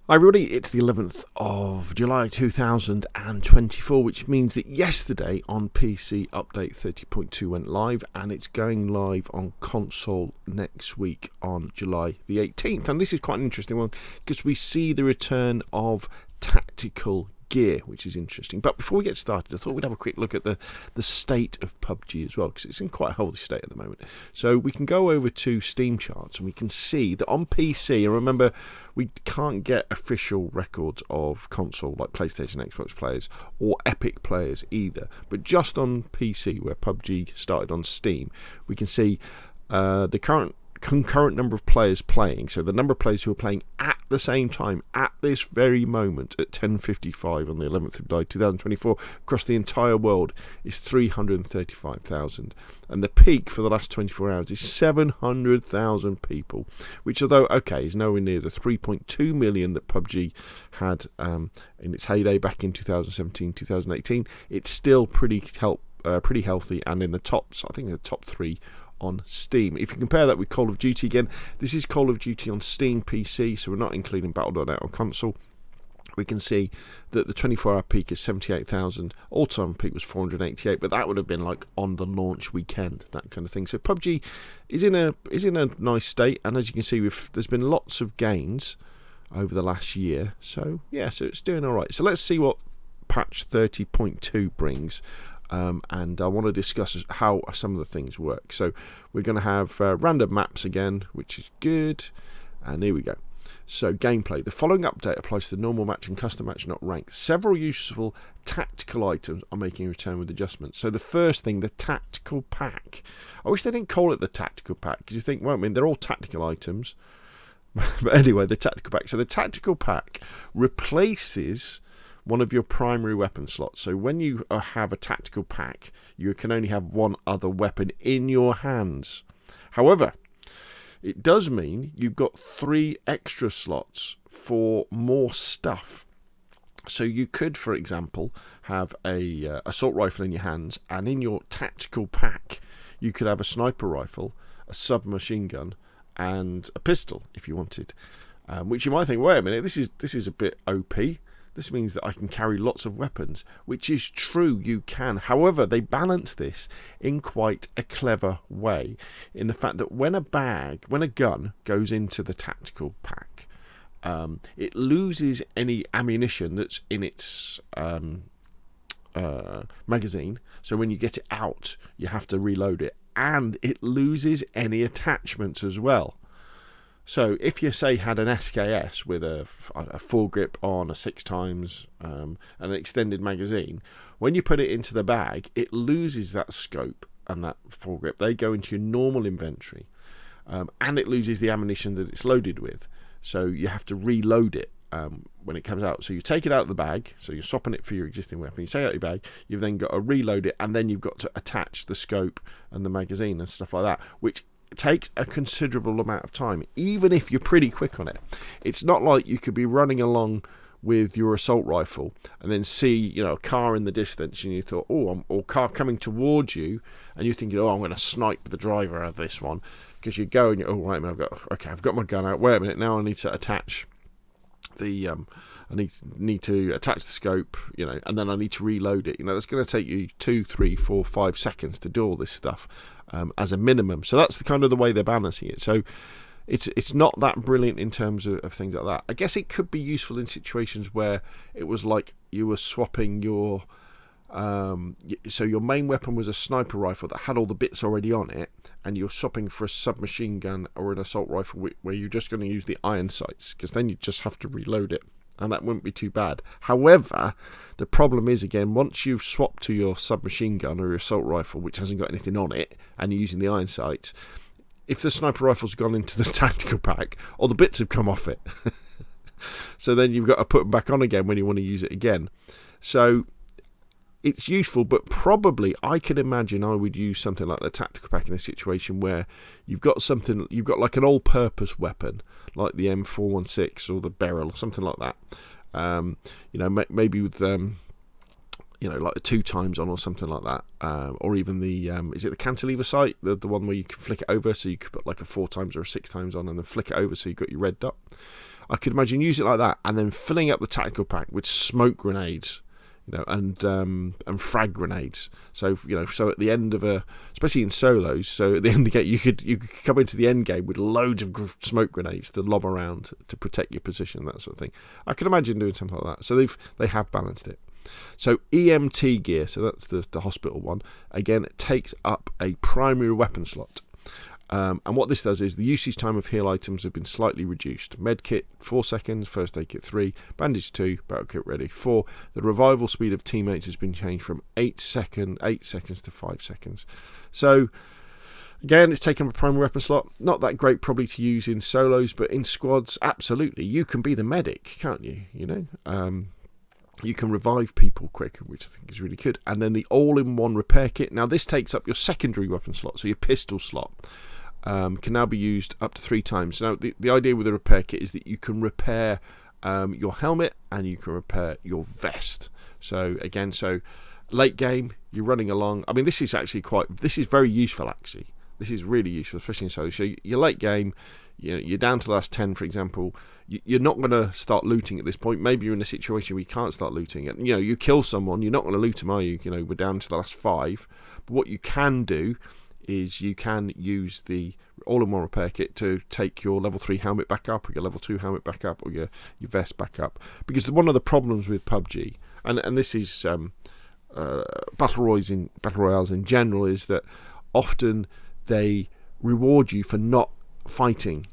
Hi everybody, it's the 11th of July 2024, which means that yesterday on PC Update 30.2 went live, and it's going live on console next week on July the 18th. And this is quite an interesting one because we see the return of tactical gear, which is interesting. But before we get started, I thought we'd have a quick look at the state of PUBG as well, because it's in quite a healthy state at the moment. So we can go over to Steam charts and we can see that on PC, and remember, we can't get official records of console like PlayStation, Xbox players or Epic players either, but just on PC, where PUBG started on Steam, we can see the concurrent number of players playing. So the number of players who are playing at the same time at this very moment at 10:55 on the 11th of July 2024 across the entire world is 335,000, and the peak for the last 24 hours is 700,000 people, which, although okay, is nowhere near the 3.2 million that PUBG had in its heyday back in 2017-2018. It's still pretty healthy and in the tops. I think the top three on Steam. If you compare that with Call of Duty, again, this is Call of Duty on Steam PC, so we're not including Battle.net on console. We can see that the 24-hour peak is 78,000. All-time peak was 488, but that would have been like on the launch weekend, that kind of thing. So PUBG is in a nice state, and as you can see, there's been lots of gains over the last year. So yeah, so it's doing all right. So let's see what patch 30.2 brings. And I want to discuss how some of the things work. So we're going to have random maps again, which is good. And here we go. So gameplay. The following update applies to the normal match and custom match, not ranked. Several useful tactical items are making a return with adjustments. So the first thing, the tactical pack. I wish they didn't call it the tactical pack, because you think, well, I mean, they're all tactical items. But anyway, the tactical pack. So the tactical pack replaces one of your primary weapon slots. So when you have a tactical pack, you can only have one other weapon in your hands. However, it does mean you've got 3 extra slots for more stuff. So you could, for example, have a assault rifle in your hands, and in your tactical pack, you could have a sniper rifle, a submachine gun, and a pistol if you wanted. Which you might think, wait a minute, this is a bit OP. This means that I can carry lots of weapons, which is true, you can. However, they balance this in quite a clever way, in the fact that when a gun goes into the tactical pack, it loses any ammunition that's in its magazine. So when you get it out, you have to reload it, and it loses any attachments as well. So if you, say, had an SKS with a foregrip on, a 6x, and an extended magazine, when you put it into the bag, it loses that scope and that foregrip. They go into your normal inventory, and it loses the ammunition that it's loaded with. So you have to reload it when it comes out. So you take it out of the bag, so you're swapping it for your existing weapon. You take it out of your bag, you've then got to reload it, and then you've got to attach the scope and the magazine and stuff like that, which takes a considerable amount of time, even if you're pretty quick on it. It's not like you could be running along with your assault rifle and then see, a car in the distance, and you thought, or car coming towards you, and you're thinking, I'm going to snipe the driver of this one, because you go and you're, wait a minute, I've got my gun out. Wait a minute, now I need to attach the I need to attach the scope, and then I need to reload it. That's going to take you 2, 3, 4, 5 seconds to do all this stuff as a minimum. So that's the kind of the way they're balancing it. So it's not that brilliant in terms of things like that. I guess it could be useful in situations where it was like you were swapping your so your main weapon was a sniper rifle that had all the bits already on it, and you're swapping for a submachine gun or an assault rifle where you're just going to use the iron sights, because then you just have to reload it, and that wouldn't be too bad. However, the problem is, again, once you've swapped to your submachine gun or your assault rifle, which hasn't got anything on it, and you're using the iron sights, if the sniper rifle's gone into the tactical pack, all the bits have come off it. So then you've got to put them back on again when you want to use it again. So it's useful, but probably I can imagine I would use something like the tactical pack in a situation where you've got like an all-purpose weapon, like the M416 or the Beryl or something like that. Maybe with like the 2x on or something like that, or even the is it the cantilever sight, the one where you can flick it over, so you could put like a 4x or a 6x on and then flick it over, so you've got your red dot. I could imagine using it like that, and then filling up the tactical pack with smoke grenades, and frag grenades. So so at the end of especially in solos, so at the end of the game, you could come into the end game with loads of smoke grenades to lob around to protect your position, that sort of thing. I could imagine doing something like that. So they have balanced it. So EMT Gear, so that's the hospital one. Again, it takes up a primary weapon slot. And what this does is the usage time of heal items have been slightly reduced. Medkit 4 seconds, first aid kit 3, bandage 2, battle kit ready 4. The revival speed of teammates has been changed from 8 seconds to 5 seconds. So again, it's taken up a primary weapon slot. Not that great probably to use in solos, but in squads, absolutely. You can be the medic, can't you? You can revive people quick, which I think is really good. And then the all-in-one repair kit. Now this takes up your secondary weapon slot, so your pistol slot. Can now be used up to 3 times. Now, the idea with the repair kit is that you can repair your helmet and you can repair your vest. So, again, late game, you're running along. I mean, this is very useful, actually. This is really useful, especially in solo. So, your late game, you're down to the last 10, for example. You're not going to start looting at this point. Maybe you're in a situation where you can't start looting. You kill someone, you're not going to loot them, are you? We're down to the last 5. But what you can do is you can use the all-in-one repair kit to take your level 3 helmet back up, or your level 2 helmet back up, or your vest back up. Because one of the problems with PUBG, and this is battle royales in general, is that often they reward you for not fighting.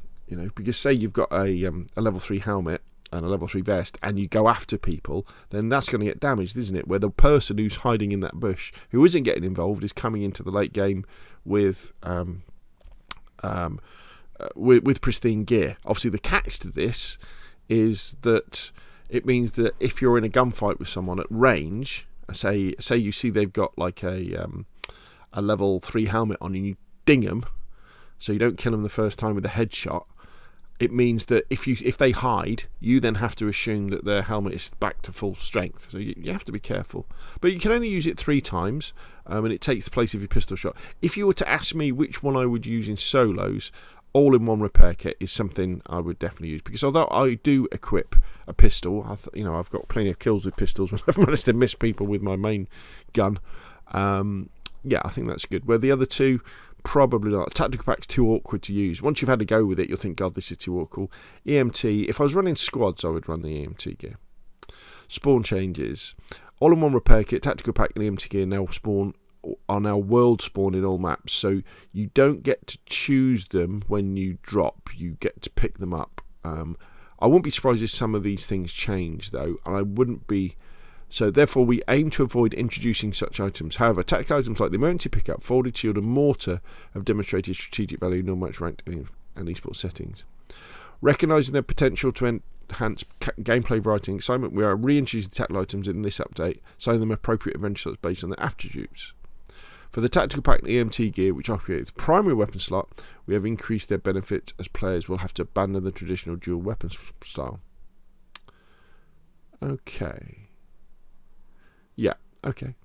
Because say you've got a level 3 helmet and a level 3 vest, and you go after people, then that's going to get damaged, isn't it? Where the person who's hiding in that bush, who isn't getting involved, is coming into the late game with pristine gear. Obviously, the catch to this is that it means that if you're in a gunfight with someone at range, say you see they've got like a level 3 helmet on, and you ding them, so you don't kill them the first time with a headshot. It means that if they hide, you then have to assume that their helmet is back to full strength. So you have to be careful. But you can only use it 3 times, and it takes the place of your pistol shot. If you were to ask me which one I would use in solos, all-in-one repair kit is something I would definitely use. Because although I do equip a pistol, I've got plenty of kills with pistols when I've managed to miss people with my main gun. I think that's good. Where the other two, probably not. Tactical pack's too awkward to use. Once you've had to go with it, you'll think, God, this is too awkward. EMT, if I was running squads, I would run the EMT gear. Spawn changes. All-in-one repair kit, tactical pack and EMT gear are now world spawn in all maps, so you don't get to choose them when you drop. You get to pick them up. I wouldn't be surprised if some of these things change, though, and I wouldn't be. So therefore, we aim to avoid introducing such items. However, tactical items like the emergency pickup, folded shield, and mortar have demonstrated strategic value in non-match ranked and esports settings. Recognising their potential to enhance gameplay variety and excitement, we are reintroducing tactical items in this update, assigning them appropriate adventure slots based on their attributes. For the tactical pack and EMT gear, which operate as a primary weapon slot, we have increased their benefits as players will have to abandon the traditional dual weapon style. Okay. Yeah, okay.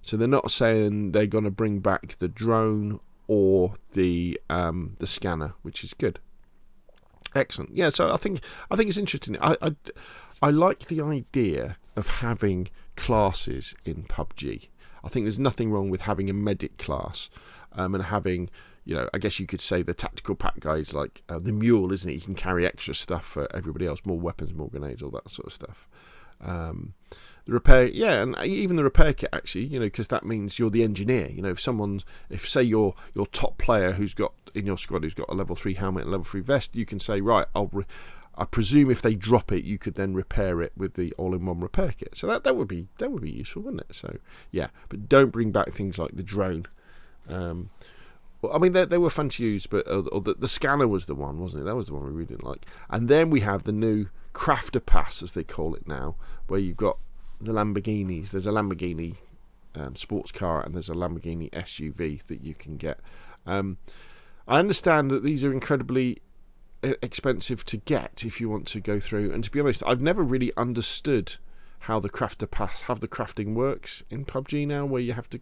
So they're not saying they're going to bring back the drone or the scanner, which is good. Excellent. Yeah, so I think it's interesting. I like the idea of having classes in PUBG. I think there's nothing wrong with having a medic class and having, I guess you could say the tactical pack guys like the mule, isn't it? You can carry extra stuff for everybody else, more weapons, more grenades, all that sort of stuff. The repair, yeah, and even the repair kit actually, because that means you're the engineer. If say your top player who's got in your squad who's got a level 3 helmet and level 3 vest, you can say, right, I presume if they drop it, you could then repair it with the all-in-one repair kit. So that would be useful, wouldn't it? So yeah, but don't bring back things like the drone. Well, I mean, they were fun to use, but the scanner was the one, wasn't it? That was the one we really didn't like. And then we have the new crafter pass, as they call it now, where you've got the Lamborghinis. There's a Lamborghini sports car and there's a Lamborghini SUV that you can get. I understand that these are incredibly expensive to get if you want to go through. And to be honest, I've never really understood how the crafting works in PUBG now, where you have to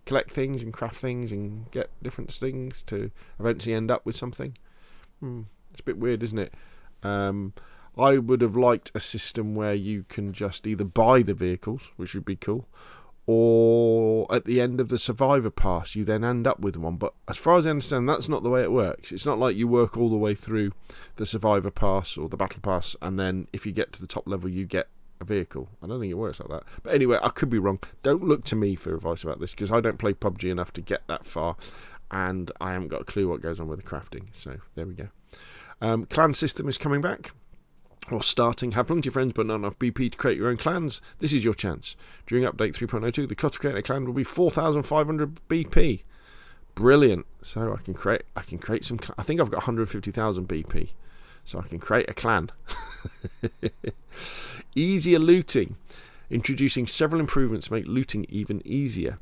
collect things and craft things and get different things to eventually end up with something. It's a bit weird, isn't it? I would have liked a system where you can just either buy the vehicles, which would be cool, or at the end of the Survivor Pass, you then end up with one. But as far as I understand, that's not the way it works. It's not like you work all the way through the Survivor Pass or the Battle Pass, and then if you get to the top level, you get a vehicle. I don't think it works like that. But anyway, I could be wrong. Don't look to me for advice about this, because I don't play PUBG enough to get that far, and I haven't got a clue what goes on with the crafting. So there we go. Clan system is coming back, or starting. Have plenty of friends but not enough BP to create your own clans. This is your chance. During update 3.02, the cost of creating a clan will be 4,500 BP. Brilliant. So I can create some. I think I've got 150,000 BP, so I can create a clan. Easier looting. Introducing several improvements to make looting even easier.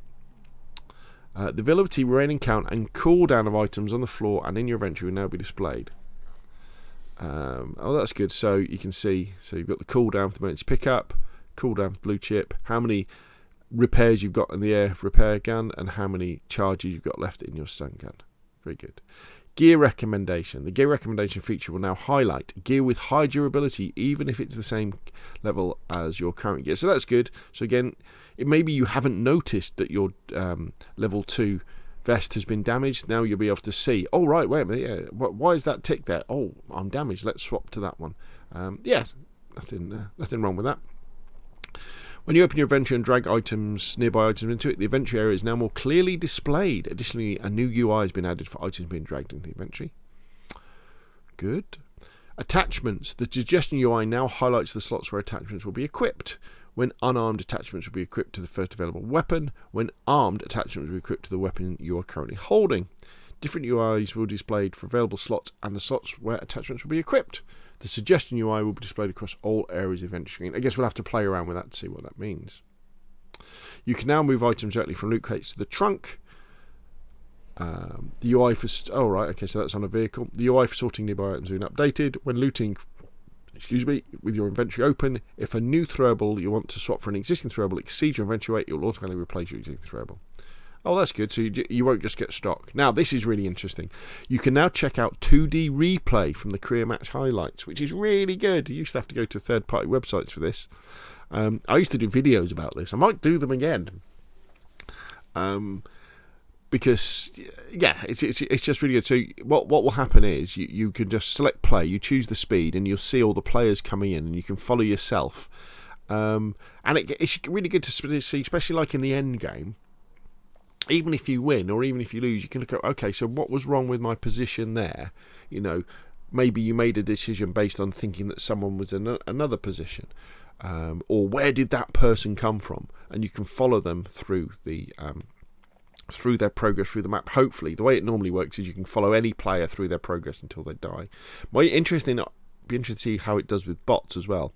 The availability, remaining count, and cooldown of items on the floor and in your inventory will now be displayed. Oh, that's good. So you can see, so you've got the cooldown for the emergency pickup, cooldown for blue chip, how many repairs you've got in the air repair gun, and how many charges you've got left in your stun gun. Very good. Gear recommendation. The gear recommendation feature will now highlight gear with high durability, even if it's the same level as your current gear. So that's good. So again, maybe you haven't noticed that your level 2 vest has been damaged. Now you'll be able to see, oh right, wait a minute, yeah, why is that tick there? Oh, I'm damaged, let's swap to that one. Yeah, nothing wrong with that. When you open your inventory and drag nearby items into it, the inventory area is now more clearly displayed. Additionally, a new UI has been added for items being dragged into the inventory. Good. Attachments. The suggestion UI now highlights the slots where attachments will be equipped. When unarmed, attachments will be equipped to the first available weapon. When armed, attachments will be equipped to the weapon you are currently holding. Different UIs will be displayed for available slots and the slots where attachments will be equipped. The suggestion UI will be displayed across all areas of the inventory screen. I guess we'll have to play around with that to see what that means. You can now move items directly from loot crates to the trunk. The UI for... Oh, right, okay, so that's on a vehicle. The UI for sorting nearby items has been updated. When looting... with your inventory open, if a new throwable you want to swap for an existing throwable exceeds your inventory weight, it will automatically replace your existing throwable. Oh, that's good. So you won't just get stock. Now, this is really interesting. You can now check out 2D replay from the career match highlights, which is really good. You used to have to go to third-party websites for this. I used to do videos about this. I might do them again. Because, yeah, it's just really good. So what will happen is you can just select play, you choose the speed, and you'll see all the players coming in, and you can follow yourself. And it's really good to see, especially like in the end game. Even if you win or even if you lose, you can look at, okay, so what was wrong with my position there? You know, maybe you made a decision based on thinking that someone was in another position. Or where did that person come from? And you can follow them through their progress through the map. Hopefully, the way it normally works is you can follow any player through their progress until they die. Be interested to see how it does with bots as well.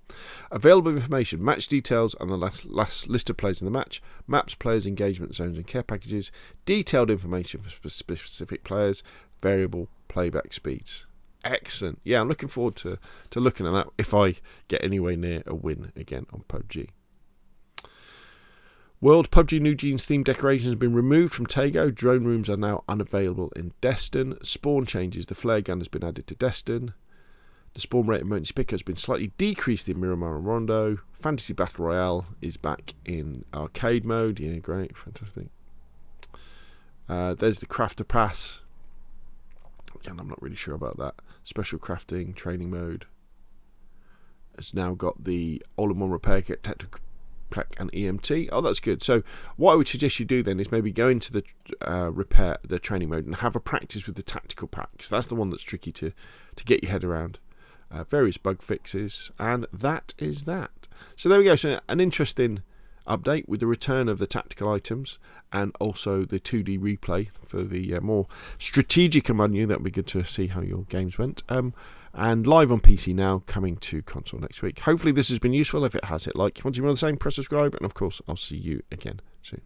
Available information, match details and the last list of players in the match, maps, players, engagement zones and care packages, detailed information for specific players, variable playback speeds. Excellent. Yeah, I'm looking forward to looking at that if I get anywhere near a win again on PUBG. World PUBG New Jeans themed decorations have been removed from Tago. Drone rooms are now unavailable in Destin. Spawn changes. The flare gun has been added to Destin. The spawn rate emergency picker has been slightly decreased in Miramar and Rondo. Fantasy Battle Royale is back in arcade mode. Yeah, great. Fantastic. There's the Crafter Pass. Again, I'm not really sure about that. Special crafting, training mode. Has now got the all-in-one repair kit, tactical pack and EMT. Oh, that's good. So what I would suggest you do then is maybe go into the training mode and have a practice with the tactical pack, because that's the one that's tricky to get your head around. Various bug fixes, and that is that. So there we go. So an interesting update with the return of the tactical items and also the 2D replay for the more strategic among you. That would be good to see how your games went. And live on PC now, coming to console next week. Hopefully this has been useful. If it has, hit like. If you want to be more of the same, press subscribe, and of course I'll see you again soon.